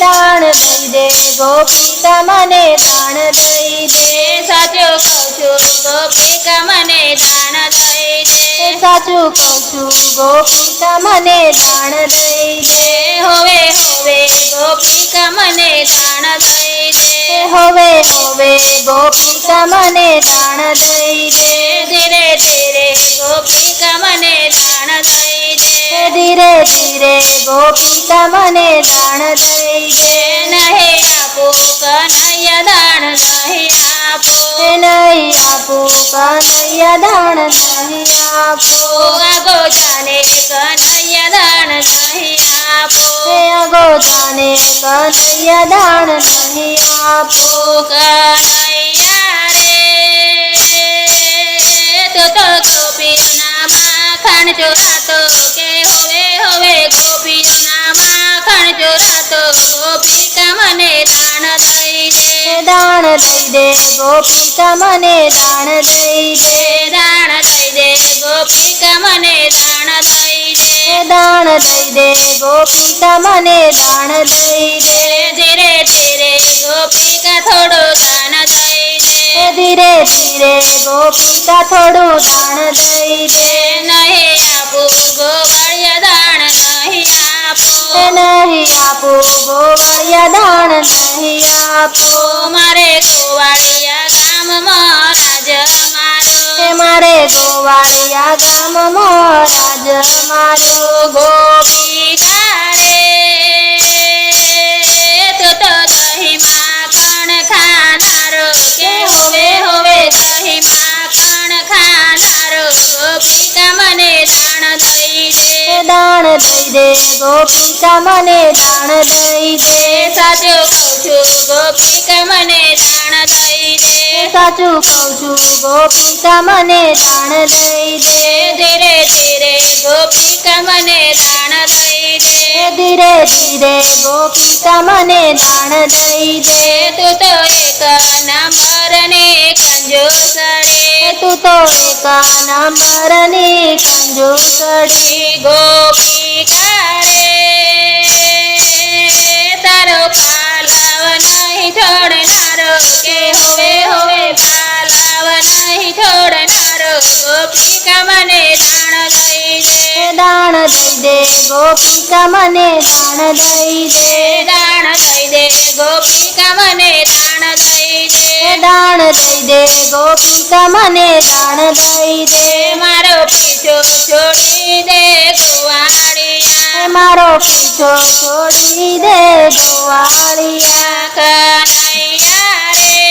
દાણ દઈ દે ગોપિકા મને દાણ દઈ દે સાચું કહું છું ગોપિકા મને દાન દઈ દે સાચું કહું છું ગોપિકા મને દાણ દઈ દે હોવે હોવે ગોપિકા મને દાન દઈ દે હવે હવે ગોપિકા મને દાણ દઈ દે ધીરે ધીરે ગોપિકા મને દાન દઈ દે ધીરે ધીરે ગોપિકા મને દાણ દઈ દે નહીં આપું કનૈયા દાન નહીં આપો નહીં આપું કનૈયા દાણ નહીં આપો આગો જાને કનૈયા દાન નહીં આપો આગો જાને કનૈયા દાણ નહીં આપો કનૈયા રે તો ગોપીઓના માખણ ચોરાતો કે હોવે હોવે ગોપીઓના માખણ ચોરાતો ગોપિકા મને દાન દઈ દે દાણ દઈ દે ગોપિકા મને દાણ દઈ દે દાણ દઈ દે ગોપિકા મને દાણ દઈ દે દાણ દઈ દે ગોપિકા મને દાણ દઈ દે ધીરે ધીરે ગોપિકા થોડો દાન દઈ દે ધીરે ધીરે ગોપિકા થોડું દાણ દઈ દે નહીં આપું ગોવાળિયા દાણ નહીં આપો નહીં આપું ગોવાળિયા દાણ નહીં આપો મારે ગોવાળિયા ગામમાં રાજ મારો મારે ગોવાળિયા ગામમાં રાજ મારો ગોપિકા રે તો દહીં માખણ ખાનારો કે હોવે હોવે દહીં માખણ ખાનારો ગોપિકા મને દાણ દઈ દે દાણ દઈ દે ગોપિકા મને દાણ દઈ દે સાચું કહું છું ગોપિકા મને દાણ દઈ દે સાચું કહું છું ગોપિકા મને દાણ દઈ દે ધીરે ધીરે ગોપિકા મને દાણ દઈ દે ધીરે ધીરે ગોપિકા મને દાણ દઈ દે તું તો એક નંબરની કંજૂસડી તું તો એક નંબરની કંજૂસડી ગોપિકા રે તારો પાલવ નહીં છોડનારો કે હોવે હોવે પાલવ નહીં છોડનારો ગોપિકા મને દાણ દઈ દે દાણ દઈ દે ગોપિકા મને દાણ દઈ દે દાણ દઈ દે ગોપિકા મને દાણ દઈ દે દાણ દઈ દે ગોપિકા મને દાણ દઈ દે મારો પીછો છોડી દે ગોવાળિયા મારો પીછો છોડી દે ગોવાળિયા કનૈયા રે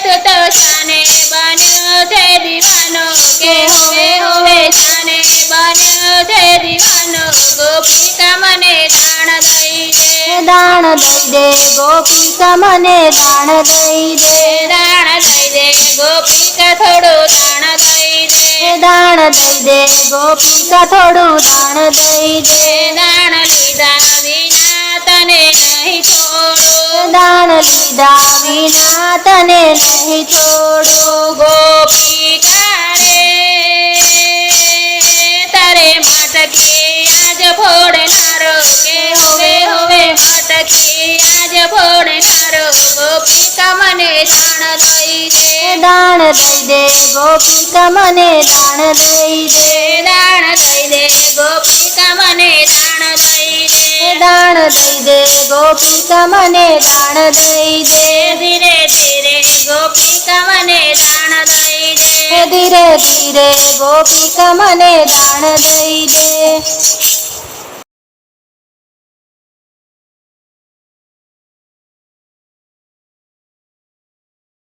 તું તો શાને બન્યો છે દીવાનો કે હોવે હોવે શાને બન્યો છે દીવાનો ગોપિકા મને દાણ દઈ દે દાણ દઈ દે ગોપિકા મને દાણ દઈ દે દાણ દઈ દે ગોપિકા થોડું દાણ દઈ દે દાણ દઈ દે ગોપિકા થોડું દાણ દઈ દે દાણ લીધા વિના તને નહીં છોડું દાણ લીધા વિના તને નહીં છોડું ગોપિકા રે તારે માટકી આજ ફોડનારો કે હોવે હોવે માટકી આજ ફોડનારો ગોપિકા મને દાણ દઈ દે દાણ દઈ દે ગોપિકા મને દાણ દઈ દે દાણ દઈ દે ગોપિકા મને દાણ દઈ દે દાણ દઈ દે ગોપિકા મને દાણ દઈ દે ધીરે ધીરે ગોપિકા મને દાણ દઈ દે ધીરે ધીરે ગોપિકા મને દાણ દઈ દે